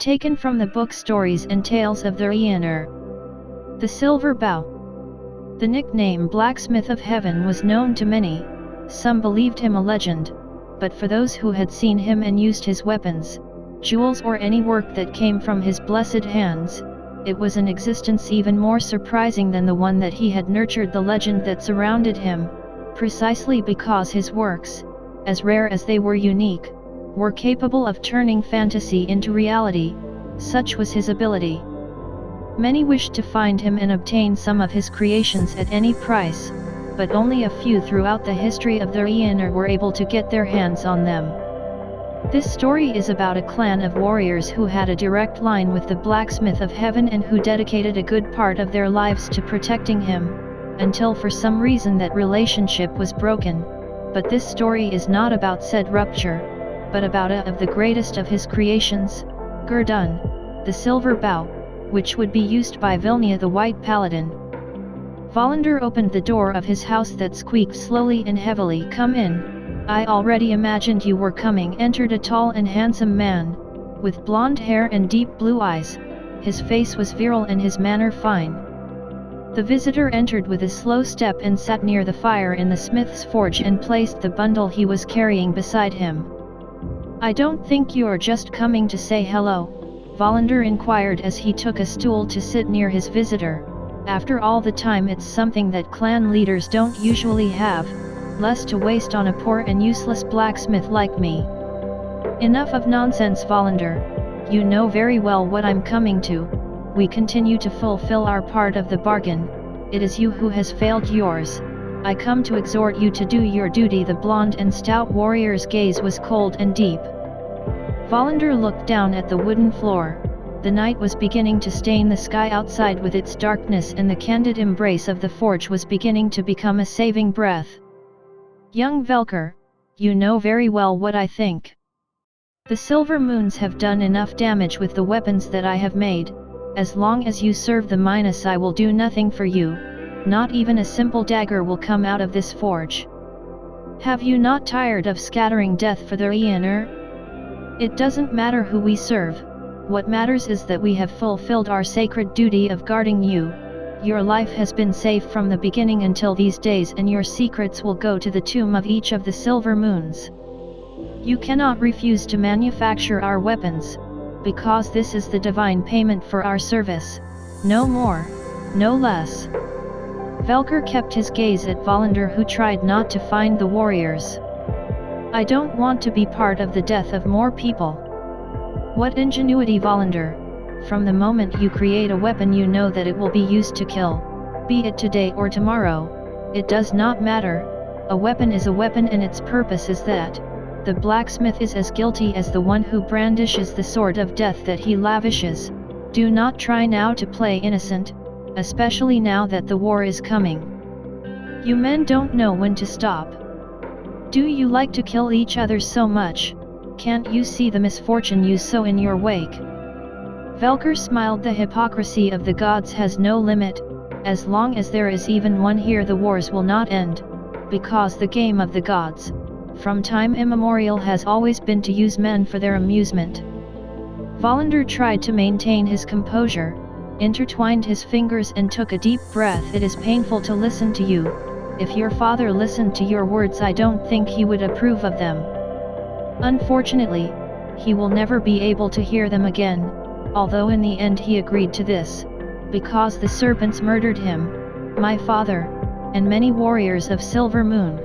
Taken from the book Stories and Tales of Therianor. The Silver Bow. The nickname Blacksmith of Heaven was known to many. Some believed him a legend, but for those who had seen him and used his weapons, jewels or any work that came from his blessed hands, it was an existence even more surprising than the one that he had nurtured, the legend that surrounded him, precisely because his works, as rare as they were unique, were capable of turning fantasy into reality. Such was his ability. Many wished to find him and obtain some of his creations at any price, but only a few throughout the history of Therianor were able to get their hands on them. This story is about a clan of warriors who had a direct line with the Blacksmith of Heaven and who dedicated a good part of their lives to protecting him, until for some reason that relationship was broken. But this story is not about said rupture, but about a of the greatest of his creations, Gurdun, the Silver Bow, which would be used by Vilnia the White Paladin. Valander opened the door of his house that squeaked slowly and heavily. "Come in, I already imagined you were coming." Entered a tall and handsome man, with blonde hair and deep blue eyes. His face was virile and his manner fine. The visitor entered with a slow step and sat near the fire in the smith's forge and placed the bundle he was carrying beside him. "I don't think you're just coming to say hello?" Valander inquired as he took a stool to sit near his visitor. "After all the time, it's something that clan leaders don't usually have, less to waste on a poor and useless blacksmith like me." "Enough of nonsense, Valander. You know very well what I'm coming to. We continue to fulfill our part of the bargain. It is you who has failed yours. I come to exhort you to do your duty." The blonde and stout warrior's gaze was cold and deep. Valander looked down at the wooden floor. The night was beginning to stain the sky outside with its darkness, and the candid embrace of the forge was beginning to become a saving breath. "Young Velker, you know very well what I think. The silver moons have done enough damage with the weapons that I have made. As long as you serve the Minas, I will do nothing for you. Not even a simple dagger will come out of this forge. Have you not tired of scattering death for Therianor? It doesn't matter who we serve. What matters is that we have fulfilled our sacred duty of guarding you. Your life has been safe from the beginning until these days, and your secrets will go to the tomb of each of the silver moons. You cannot refuse to manufacture our weapons, because this is the divine payment for our service. No more, no less." Velker kept his gaze at Valander, who tried not to find the warriors. "I don't want to be part of the death of more people." "What ingenuity, Valander! From the moment you create a weapon, you know that it will be used to kill. Be it today or tomorrow, it does not matter. A weapon is a weapon, and its purpose is that. The blacksmith is as guilty as the one who brandishes the sword of death that he lavishes. Do not try now to play innocent, especially now that the war is coming. You men don't know when to stop. Do you like to kill each other so much? Can't you see the misfortune you sow in your wake?" Velker smiled. "The hypocrisy of the gods has no limit. As long as there is even one here, the wars will not end, because the game of the gods, from time immemorial, has always been to use men for their amusement." Valander tried to maintain his composure, intertwined his fingers and took a deep breath. "It is painful to listen to you. If your father listened to your words, I don't think he would approve of them. Unfortunately, he will never be able to hear them again, although in the end he agreed to this, because the serpents murdered him, my father, and many warriors of Silver Moon."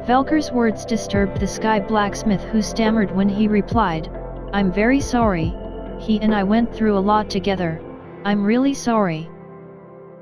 Velker's words disturbed the sky blacksmith, who stammered when he replied, "I'm very sorry. He and I went through a lot together. I'm really sorry."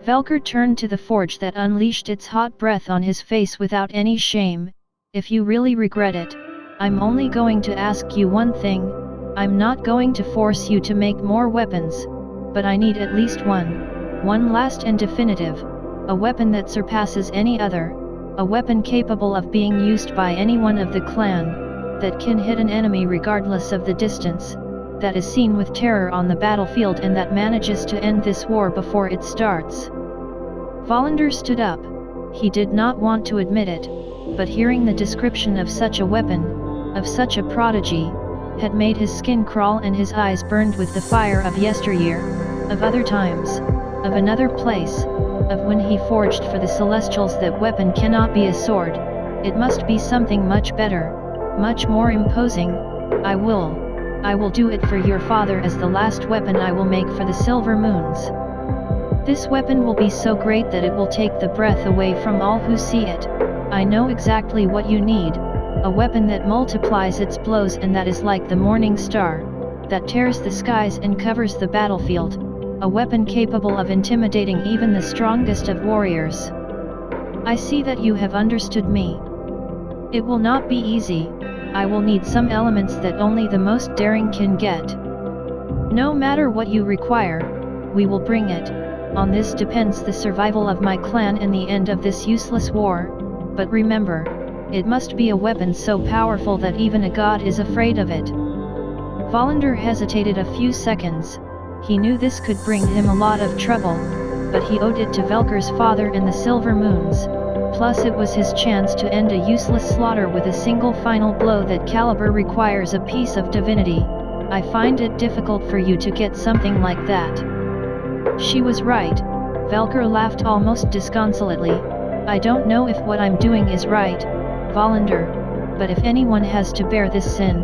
Velker turned to the forge that unleashed its hot breath on his face without any shame. "If you really regret it, I'm only going to ask you one thing. I'm not going to force you to make more weapons, but I need at least one last and definitive, a weapon that surpasses any other, a weapon capable of being used by anyone of the clan, that can hit an enemy regardless of the distance, that is seen with terror on the battlefield, and that manages to end this war before it starts." Valander stood up. He did not want to admit it, but hearing the description of such a weapon, of such a prodigy, had made his skin crawl and his eyes burned with the fire of yesteryear, of other times, of another place, of when he forged for the Celestials. That weapon cannot be a sword, it must be something much better, much more imposing. I will do it for your father as the last weapon I will make for the Silver Moons. This weapon will be so great that it will take the breath away from all who see it. I know exactly what you need, a weapon that multiplies its blows and that is like the morning star, that tears the skies and covers the battlefield, a weapon capable of intimidating even the strongest of warriors. I see that you have understood me. It will not be easy, I will need some elements that only the most daring can get. No matter what you require, we will bring it. On this depends the survival of my clan and the end of this useless war, but remember, it must be a weapon so powerful that even a god is afraid of it. Volander hesitated a few seconds. He knew this could bring him a lot of trouble, but he owed it to Velker's father and the Silver Moons, plus it was his chance to end a useless slaughter with a single final blow. That caliber requires a piece of divinity. I find it difficult for you to get something like that. She was right. Velker laughed almost disconsolately. I don't know if what I'm doing is right, Volander, but if anyone has to bear this sin,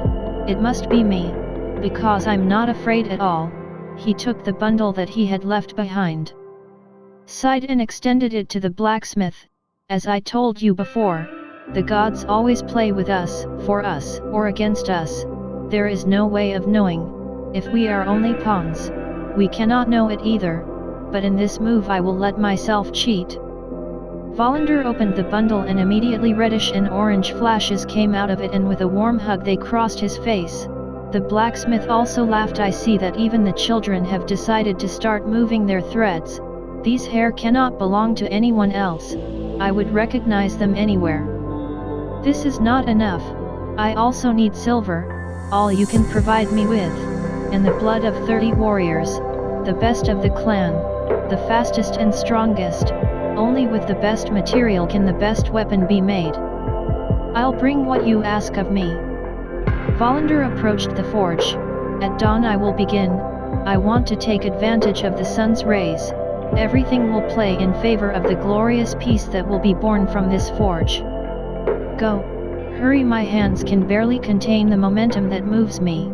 it must be me, because I'm not afraid at all. He took the bundle that he had left behind, sighed and extended it to the blacksmith. As I told you before, the gods always play with us, for us, or against us. There is no way of knowing, if we are only pawns. We cannot know it either, but in this move I will let myself cheat. Volander opened the bundle and immediately reddish and orange flashes came out of it, and with a warm hug they crossed his face. The blacksmith also laughed. I see that even the children have decided to start moving their threads. These hair cannot belong to anyone else. I would recognize them anywhere. This is not enough. I also need silver, all you can provide me with, and the blood of 30 warriors, the best of the clan, the fastest and strongest. Only with the best material can the best weapon be made. I'll bring what you ask of me. Volander approached the forge. At dawn I will begin. I want to take advantage of the sun's rays. Everything will play in favor of the glorious peace that will be born from this forge. Go. Hurry, my hands can barely contain the momentum that moves me.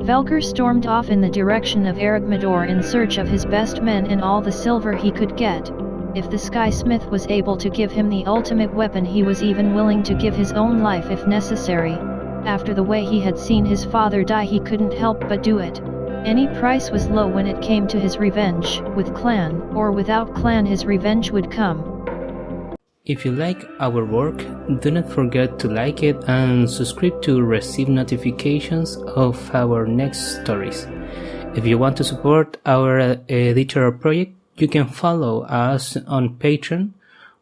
Velker stormed off in the direction of Eragmador in search of his best men and all the silver he could get. If the Sky Smith was able to give him the ultimate weapon, he was even willing to give his own life if necessary. After the way he had seen his father die, he couldn't help but do it. Any price was low when it came to his revenge. With clan or without clan, his revenge would come. If you like our work, do not forget to like it and subscribe to receive notifications of our next stories. If you want to support our editorial project, you can follow us on Patreon,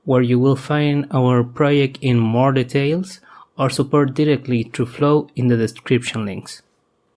where you will find our project in more details, or support directly through Flow in the description links.